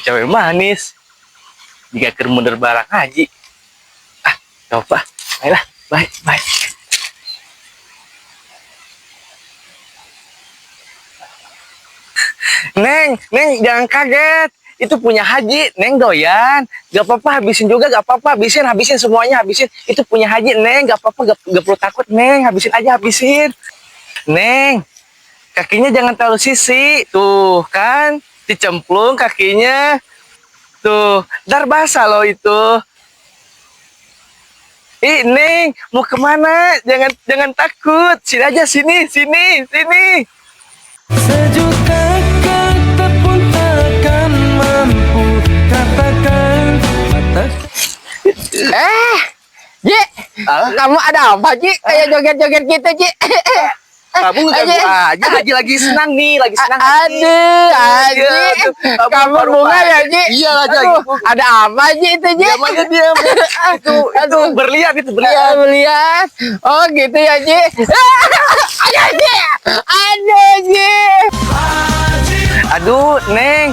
cewek manis. Jika keur mundur barang haji. Gak apa. Baiklah, baik. Neng, jangan kaget. Itu punya Haji, Neng doyan. Gak apa-apa, habisin juga, gak apa-apa. Habisin semuanya, habisin. Itu punya Haji, Neng, gak apa-apa, gak perlu takut, Neng. Habisin aja, habisin. Neng, kakinya jangan terlalu sisi. Tuh, kan? Dicemplung kakinya. Tuh, dar basah loh itu. Neng, mau kemana? Jangan takut. Sini aja, sini. Sejuta kata pun takkan mampu katakan batas. Ji, kamu ada apa Ji? Kayak joget-joget gitu Ji. Kamu ngeganggu aja. Haji lagi senang nih, lagi senang. Aduh, Haji. Kamu bunga ya Ji? Iya lah, Aduh, ada apa Ji itu Ji? Diam aja, diam. Itu berlian, itu Iya, berlian. melihat. Oh gitu ya Ji. Aduh Ji. Aduh Ji. Aduh, Neng.